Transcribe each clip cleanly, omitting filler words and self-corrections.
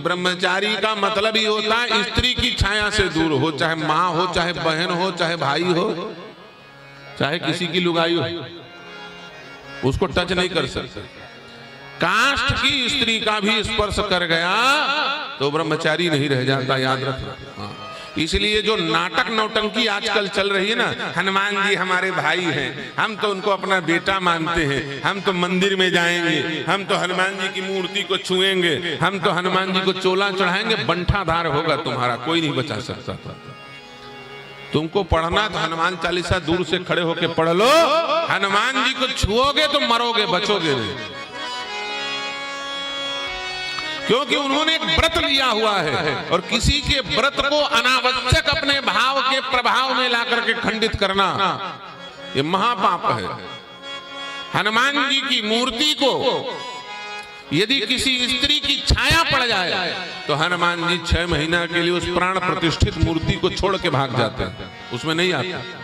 ब्रह्मचारी का मतलब ही होता है स्त्री की छाया से दूर हो, चाहे माँ हो, चाहे बहन हो, चाहे भाई हो, चाहे किसी की लुगाई हो, उसको टच नहीं कर सकते। कास्ट की स्त्री का भी स्पर्श कर गया तो ब्रह्मचारी नहीं रह जाता, याद रखना। इसलिए जो नाटक नौटंकी आजकल चल रही है ना, हनुमान जी हमारे भाई हैं, हम तो उनको अपना बेटा मानते हैं, हम तो मंदिर में जाएंगे, हम तो हनुमान जी की मूर्ति को छुएंगे, हम तो हनुमान जी को चोला चढ़ाएंगे, बंठाधार होगा तुम्हारा, कोई नहीं बचा सकता था। तुमको पढ़ना तो हनुमान चालीसा दूर से खड़े होके पढ़ लो, हनुमान जी को छुओगे तो मरोगे, बचोगे नहीं, क्योंकि उन्होंने एक व्रत लिया हुआ है और किसी के व्रत को अनावश्यक अपने भाव के प्रभाव में लाकर के खंडित करना ये महापाप है। हनुमान जी की मूर्ति को यदि किसी स्त्री की छाया पड़ जाए तो हनुमान जी 6 महीना के लिए उस प्राण प्रतिष्ठित मूर्ति को छोड़ के भाग जाते हैं, उसमें नहीं आते।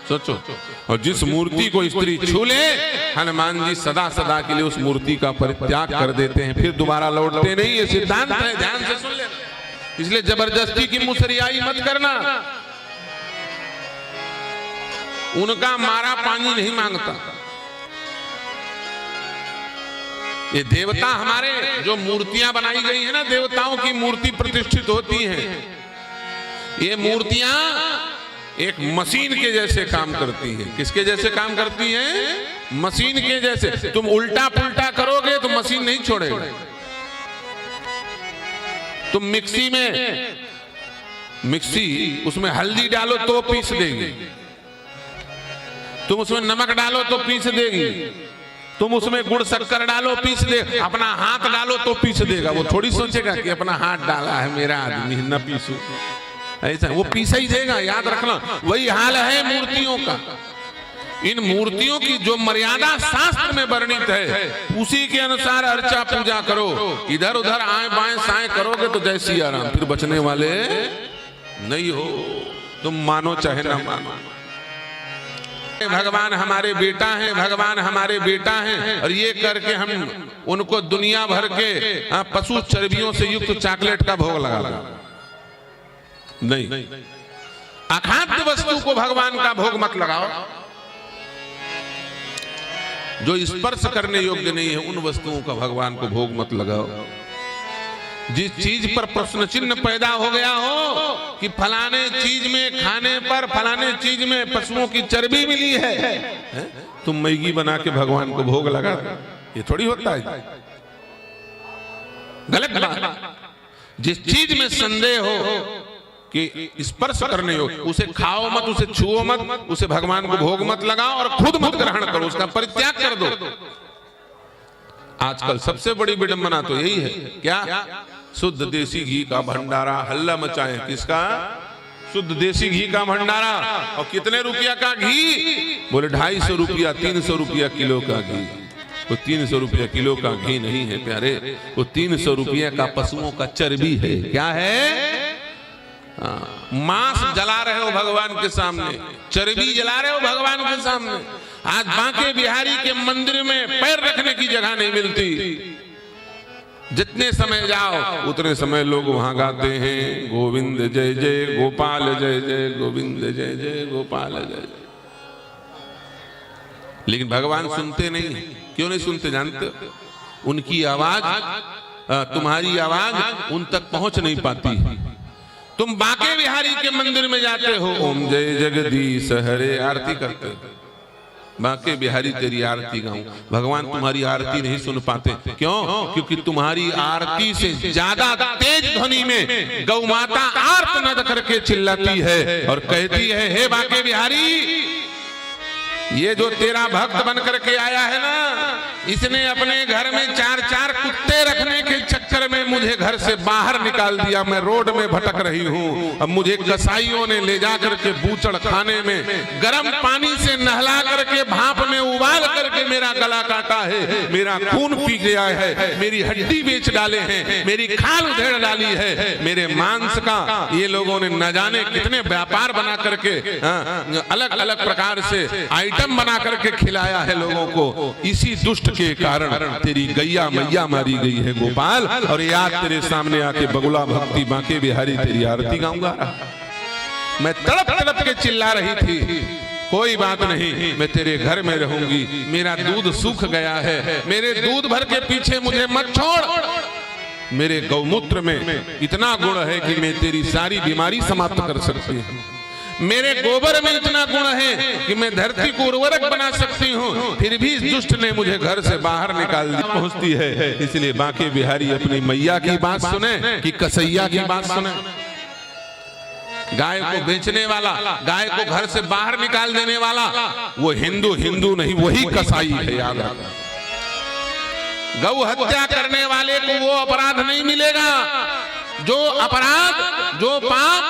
सोचो, और जिस मूर्ति को स्त्री छू ले, हनुमान जी सदा सदा के लिए उस मूर्ति का परित्याग कर देते हैं, फिर दोबारा लौटते नहीं। ये सिद्धांत है, ध्यान से सुन लेना। इसलिए जबरदस्ती की मुसरियाई मत करना, उनका मारा पानी नहीं मांगता। ये देवता हमारे जो मूर्तियां बनाई गई है ना, देवताओं की मूर्ति प्रतिष्ठित होती है, ये मूर्तियां एक मशीन के जैसे काम करती है। किसके जैसे काम करती है? मशीन के जैसे। तुम उल्टा पुल्टा करोगे तो मशीन नहीं छोड़ेगा। तुम मिक्सी उसमें हल्दी डालो तो पीस देगी, तुम उसमें नमक डालो तो पीस देगी, तुम उसमें गुड़ शक्कर डालो पीस दे, अपना हाथ डालो तो पीस देगा। वो थोड़ी सोचेगा कि अपना हाथ डाला है मेरा आदमी, न पीसू, ऐसा वो पीसा ही देगा, याद रखना। वही हाल है मूर्तियों का। इन मूर्तियों की जो मर्यादा शास्त्र में वर्णित है, उसी के अनुसार अर्चा पूजा करो। इधर उधर आए बाएं साएं करोगे तो जय सिया राम, फिर बचने वाले नहीं हो। तुम मानो चाहे ना मानो, भगवान हमारे बेटा हैं, भगवान हमारे बेटा हैं, और ये करके हम उनको दुनिया भर के पशु चर्बियों से युक्त चॉकलेट का भोग लगा नहीं। अखाद्य वस्तु को भगवान का भोग मत लगाओ। जो स्पर्श करने योग्य नहीं है उन वस्तुओं का भगवान को भोग मत लगाओ। जिस चीज पर प्रश्न चिन्ह पैदा हो गया हो कि फलाने चीज में खाने पर, फलाने चीज में पशुओं की चर्बी मिली है, तुम मैगी बना के भगवान को भोग लगा, ये थोड़ी होता है, गलत बात। जिस चीज में संदेह हो कि स्पर्श करने हो, उसे खाओ मत, उसे छुओ मत, उसे भगवान को भोग मत लगाओ और खुद मत ग्रहण करो, उसका परित्याग कर दो। आजकल सबसे बड़ी विडंबना तो यही है, क्या? शुद्ध देसी घी का भंडारा हल्ला मचाए। किसका? शुद्ध देसी घी का भंडारा। और कितने रुपया का घी? बोले 250 रुपया, 300 रुपया किलो का घी। वो 300 रुपया किलो का घी नहीं है प्यारे, वो 300 रुपया का पशुओं का चर्बी है। क्या है? मांस जला रहे हो भगवान के सामने, चर्बी जला रहे हो भगवान के सामने। आज बांके बिहारी के मंदिर में पैर रखने की जगह नहीं मिलती। जितने समय जाओ उतने समय लोग वहां गाते हैं गोविंद जय जय गोपाल जय जय, गोविंद जय जय गोपाल जय जय। लेकिन भगवान सुनते नहीं। क्यों नहीं सुनते जानते? उनकी आवाज, तुम्हारी आवाज उन तक पहुंच नहीं पाती। तुम बांके बिहारी के मंदिर में जाते हो, ओम जय जगदीश हरे आरती करते हो, बांके बिहारी तेरी आरती गाऊं, भगवान तुम्हारी आरती नहीं सुन पाते। क्यों? क्योंकि तुम्हारी आरती से ज्यादा तेज ध्वनि में गौ माता आर्तनाद करके चिल्लाती है और कहती है, हे बांके बिहारी, ये जो तेरा भक्त बन करके आया है ना, इसने अपने घर में 4-4 कुत्ते रखने के चक्कर में मुझे घर से बाहर निकाल दिया। मैं रोड में भटक रही हूँ। अब मुझे कसाईयों ने ले जा करके बूचड़ खाने में गर्म पानी से नहला करके भाप में उबाल कर करके मेरा गला काटा है, मेरा खून पी गया है, मेरी हड्डी बेच डाले हैं, मेरी खाल उधेड़ डाली है, मेरे मांस का ये लोगों ने न जाने कितने व्यापार बना करके अलग अलग प्रकार से आइटम बना करके खिलाया है लोगों को। इसी दुष्ट के कारण तेरी गैया मैया मारी गई है गोपाल, और याद तेरे सामने आके बगुला भक्ति बांके बिहारी तेरी आरती गाऊंगा। मैं तड़प तड़प के चिल्ला रही थी, कोई बात नहीं, मैं तेरे घर में रहूंगी, मेरा दूध सूख गया है, मेरे दूध भर के पीछे मुझे मत छोड़। मेरे गौमूत्र में इतना गुण है कि मैं तेरी सारी बीमारी समाप्त कर सकती हूँ। मेरे गोबर में इतना गुण है कि मैं धरती को उर्वरक बना सकती हूँ। फिर भी इस दुष्ट ने मुझे घर से बाहर निकाल दिया। पहुंचती है, इसलिए बांके बिहारी अपनी मैया की बात सुने कि कसैया की बात सुने। गाय को बेचने वाला, गाय को घर से बाहर निकाल देने वाला वो हिंदू नहीं, वही कसाई है। याद रखना, गौ हत्या करने वाले को वो अपराध नहीं मिलेगा जो अपराध, जो पाप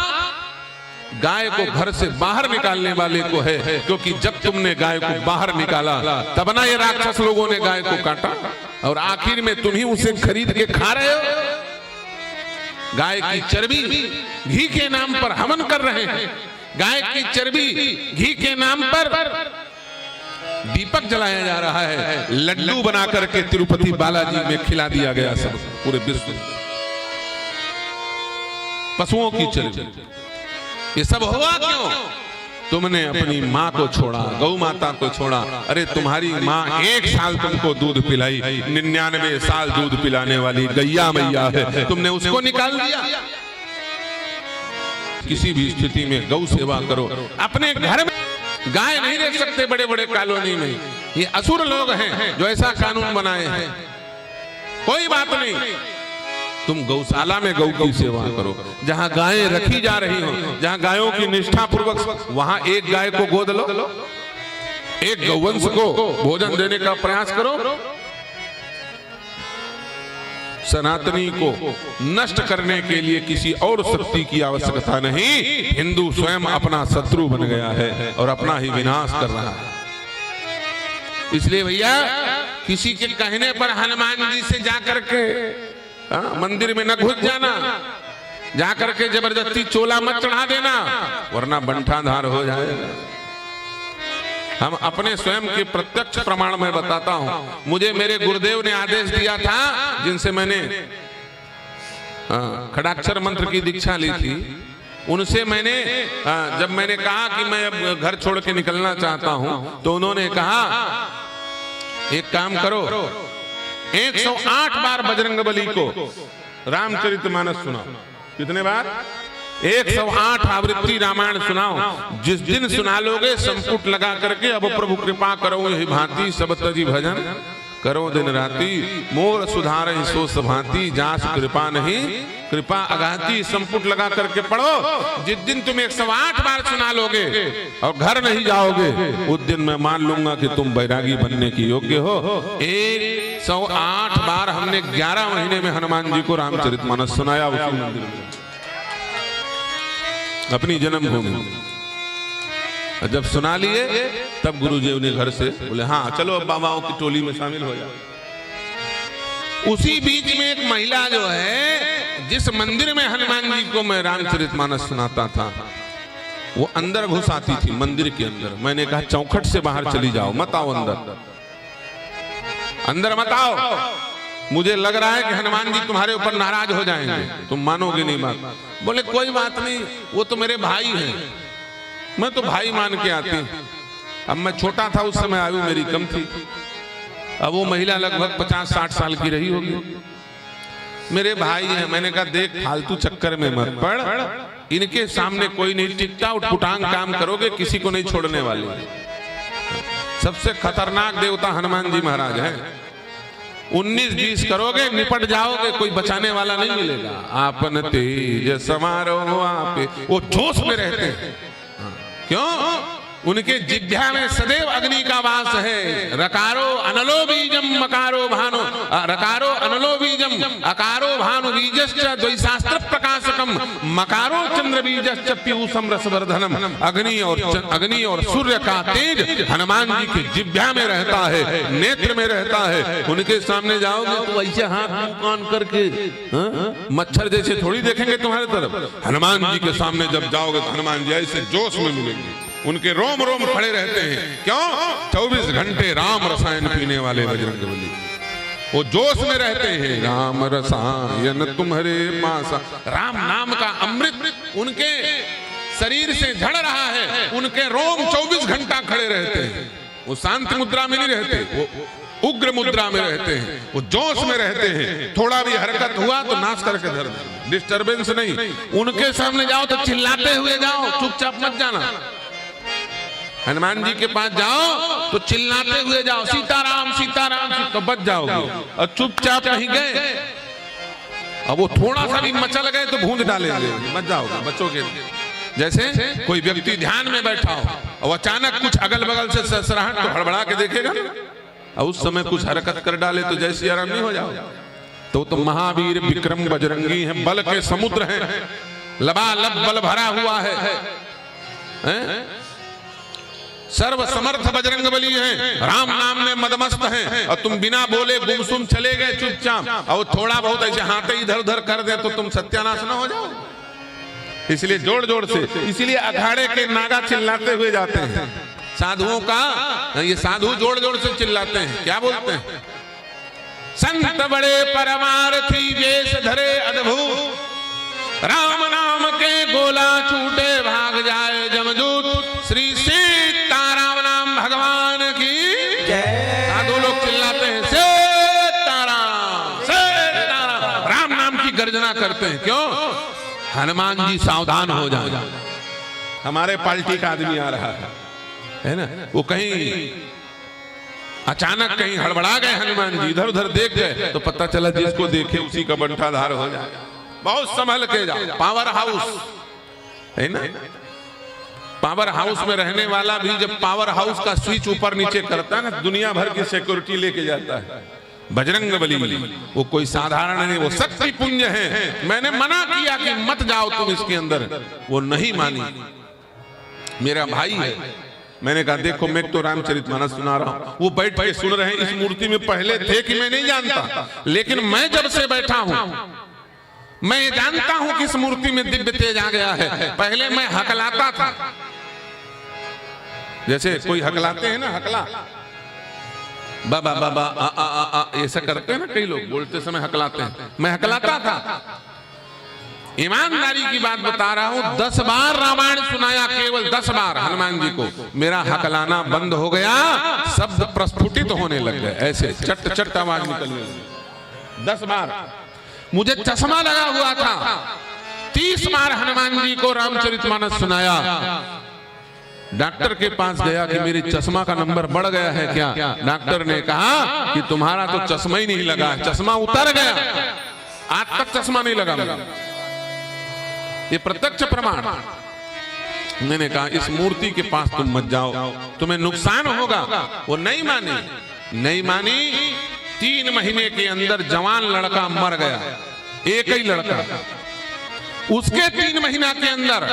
गाय को घर से बाहर निकालने वाले को है। क्योंकि जब तुमने गाय को बाहर निकाला तब ना ये राक्षस लोगों ने गाय को काटा, और आखिर में तुम ही उसे खरीद के खा रहे हो। गाय की चर्बी घी के नाम पर हवन कर रहे हैं, गाय की चर्बी घी के नाम पर दीपक जलाया जा रहा है, लड्डू बना करके तिरुपति बालाजी में खिला दिया गया सब पूरे विश्व। पशुओं की चर्बी, ये सब हुआ क्यों? तुमने अपनी माँ को छोड़ा, गौ माता को छोड़ा। अरे तुम्हारी माँ 1 साल तुमको दूध पिलाई, 99 साल दूध पिलाने वाली गैया मैया है, तुमने उसको निकाल दिया। किसी भी स्थिति में गौ सेवा करो। अपने घर में गाय नहीं रख सकते बड़े बड़े कॉलोनी में, ये असुर लोग हैं जो ऐसा कानून बनाए हैं। कोई बात नहीं, तुम गौशाला में गौ की सेवा करो। जहां गायें रखी जा रही हो, जहां गायों की निष्ठा पूर्वक, वहां एक गाय को गोद लो, एक गौवंश को भोजन देने का प्रयास करो। सनातनी को नष्ट करने के लिए किसी और शक्ति की आवश्यकता नहीं। हिंदू स्वयं अपना शत्रु बन गया है और अपना ही विनाश कर रहा है। इसलिए भैया, किसी के कहने पर हनुमान जी से जाकर के मंदिर में न घुस जाना, जाकर के जबरदस्ती चोला मत चढ़ा देना, वरना बंठाधार हो जाएगा। हम अपने स्वयं के प्रत्यक्ष प्रमाण में बताता हूं। मुझे मेरे गुरुदेव ने आदेश दिया था, जिनसे मैंने खड़ाक्षर मंत्र की दीक्षा ली थी, उनसे मैंने जब मैंने कहा कि मैं अब घर छोड़ के निकलना चाहता हूं, तो उन्होंने कहा एक काम करो, 108 बार बजरंगबली को रामचरितमानस सुनाओ। कितने बार? 108 आवृत्ति रामायण सुनाओ। जिस दिन सुना लोगे संपुट लगा करके, अब प्रभु कृपा करो यही भांति, सब तजी भजन करो दिन राती, मोर सुधार सो सभांति, जास कृपा नहीं कृपा अगाती। संपुट लगा करके पढ़ो। जिस दिन तुम 108 बार सुना लोगे और घर नहीं जाओगे, उस दिन मैं मान लूंगा कि तुम बैरागी बनने की योग्य हो। 108 बार हमने 11 महीने में हनुमान जी को रामचरितमानस सुनाया उसी मंदिर में, अपनी जन्मभूमि। जब सुना लिए तब गुरुदेव ने घर से बोले हाँ चलो अब बाबाओं की टोली में शामिल हो जाओ। उसी बीच में एक महिला जो है, जिस मंदिर में हनुमान जी को मैं रामचरितमानस सुनाता था, वो अंदर घुस आती थी मंदिर के अंदर। मैंने कहा चौखट से बाहर चली जाओ, मत आओ अंदर, अंदर मत आओ। मुझे लग रहा है कि हनुमान जी तुम्हारे ऊपर नाराज हो जाएंगे, तुम मानोगे नहीं बात। बोले कोई बात नहीं, वो तो मेरे भाई हैं, मैं तो भाई मान के आती हूँ। अब मैं छोटा था उस समय, आयु मेरी कम थी। अब वो महिला लगभग 50-60 साल की रही होगी। मेरे भाई हैं। मैंने कहा देख फालतू चक्कर में मत पड़, इनके सामने कोई नहीं टिकता, उटपुटांग काम करोगे किसी को नहीं छोड़ने वाले। सबसे खतरनाक देवता हनुमान जी महाराज हैं। 19-20 करोगे निपट जाओगे, कोई बचाने वाला नहीं मिलेगा। आपन तेज समारोह आपे, वो जोश में रहते हैं। क्यों? उनके जिह्वा में सदैव अग्नि का वास है। रकारो अनलो बीजम मकारो भानु, रकारो अनलो बीजम अकारो भानु बीजश्च द्वैशास्त्र प्रकाशकम मकारो चंद्रबीजश्च पीयूषम रसवर्धनम, अग्नि और सूर्य का तेज हनुमान जी की जिह्वा में रहता है, नेत्र में रहता है। उनके सामने जाओगे तो ऐसे हाथ मुंह कान करके मच्छर जैसे थोड़ी देखेंगे तुम्हारे तरफ। हनुमान जी के सामने जब जाओगे तो हनुमान जी ऐसे जोश में मिलेंगे, उनके रोम रोम खड़े रहते हैं। क्यों? 24 घंटे राम रसायन पीने वाले बजरंगबली, वो जोश में रहते हैं। राम रसायन तुम्हारे पासा, राम नाम का अमृत उनके शरीर से झड़ रहा है, उनके रोम 24 घंटा खड़े रहते हैं। वो शांत मुद्रा में नहीं रहते, वो उग्र मुद्रा में रहते हैं, वो जोश में रहते हैं। थोड़ा भी हरकत हुआ तो नाश करके धर दे, डिस्टर्बेंस नहीं। उनके सामने जाओ तो चिल्लाते हुए जाओ, चुपचाप मत जाना। हनुमान जी के पास जाओ तो चिल्लाते हुए जाओ, सीताराम सीताराम, तो बच जाओगे। और चुपचाप कहीं गए, अब वो थोड़ा सा भी मचल गए तो भूंज डालेंगे, बच जाओगे, बचोगे। जैसे कोई व्यक्ति ध्यान में बैठा हो और अचानक कुछ अगल बगल से सरसराहट तो हड़बड़ा के देखेगा, और उस समय कुछ हरकत कर डाले तो जैसे आराम नहीं हो जाओ। तो महावीर विक्रम बजरंगी है, बल के समुद्र है, लबालब बल भरा हुआ है, सर्व समर्थ बजरंगबली हैं, राम नाम में मदमस्त हैं। और तुम बिना बोले गुमसुम चले गए चुपचाप, और थोड़ा बहुत ऐसे हाथ इधर उधर कर दे तो तुम सत्यानाश न हो जाओ। इसलिए जोड़ जोड़ से, इसलिए अखाड़े के नागा चिल्लाते हुए जाते हैं। साधुओं का ये साधु जोड़ जोड़ से चिल्लाते हैं, क्या बोलते हैं? संत बड़े परमार्थी वेश धरे अद्भुत, राम नाम के गोला छूटे भाग जाए जमदूत, श्री सीताराम नाम भगवान की जय। साधु लोग चिल्लाते हैं सीताराम सीताराम, राम नाम की गर्जना करते हैं। क्यों? हनुमान जी सावधान हो जाए, हमारे पार्टी का आदमी आ रहा है ना, वो कहीं अचानक कहीं हड़बड़ा गए हनुमान जी, इधर उधर देख गए तो पता चला जिसको देखे उसी का बंटाधार हो जाए। बहुत संभल के जाओ। पावर हाउस है ना, पावर हाउस में रहने वाला भी जब पावर हाउस का स्विच ऊपर नीचे करता है ना, दुनिया भर की सिक्योरिटी लेके जाता है। बजरंगबली वो कोई साधारण नहीं, वो शक्ति पुंज है। मैंने मना किया कि मत जाओ तुम इसके अंदर, वो नहीं मानी। मेरा भाई है, मैंने कहा देखो मैं तो रामचरितमानस सुना रहा हूं, वो बैठ के सुन रहे हैं। इस मूर्ति में पहले थे कि मैं नहीं जानता, लेकिन मैं जब से बैठा हूं मैं ये जानता हूं कि इस मूर्ति में दिव्य तेज आ गया है। पहले मैं हकलाता था, जैसे कोई हकलाते हैं ना, हकला बाबा बाबा आ आ आ आ ऐसा करते हैं ना कई लोग, बोलते समय हकलाते हैं। मैं हकलाता था, ईमानदारी की बात बता रहा हूं। 10 बार रामायण सुनाया, केवल 10 बार हनुमान जी को। मेरा हकलाना बंद हो गया, शब्द प्रस्फुटित होने लग गए, ऐसे चट चट आवाज निकलने लगी। 10 बार मुझे चश्मा लगा हुआ था, 30 बार हनुमान जी को रामचरितमानस सुनाया। डॉक्टर के पास गया कि मेरे चश्मा का नंबर बढ़ गया है क्या? डॉक्टर ने कहा कि तुम्हारा तो चश्मा ही नहीं लगा, चश्मा उतर गया, आज तक चश्मा नहीं लगा मेरा। ये प्रत्यक्ष प्रमाण। मैंने कहा इस मूर्ति के पास तुम मत जाओ, तुम्हें नुकसान होगा। वो नहीं मानी, नहीं मानी। 3 महीने के अंदर जवान लड़का मर गया, एक ही लड़का। उसके 3 महीना के अंदर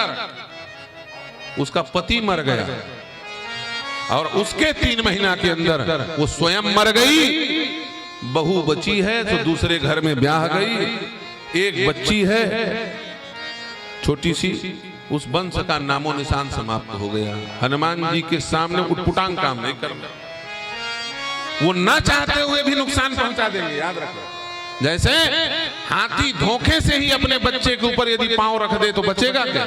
उसका पति मर गया, और उसके 3 महीना के अंदर वो स्वयं मर गई। बहू बची है तो दूसरे घर में ब्याह गई। एक बच्ची है छोटी सी, उस वंश का नामो निशान समाप्त हो गया। हनुमान जी के सामने उटपुटांग काम नहीं करना, वो ना चाहते हुए भी नुकसान पहुंचा देंगे, याद रखो। जैसे हाथी धोखे से ही अपने बच्चे के ऊपर यदि पांव रख दे तो बचेगा क्या?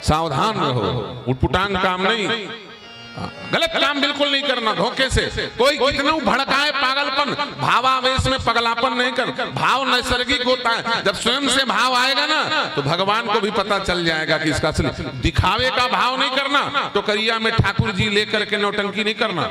सावधान रहो, उटपुटांग काम नहीं, गलत काम बिल्कुल नहीं करना धोखे से। कोई कितना भड़काए पागलपन, भावावेश में पगलापन नहीं कर। भाव नैसर्गिक होता है, जब स्वयं से भाव आएगा ना तो भगवान को भी पता चल जाएगा कि इसका असली। दिखावे का भाव नहीं करना, तो करिया में ठाकुर जी लेकर के नौटंकी नहीं करना।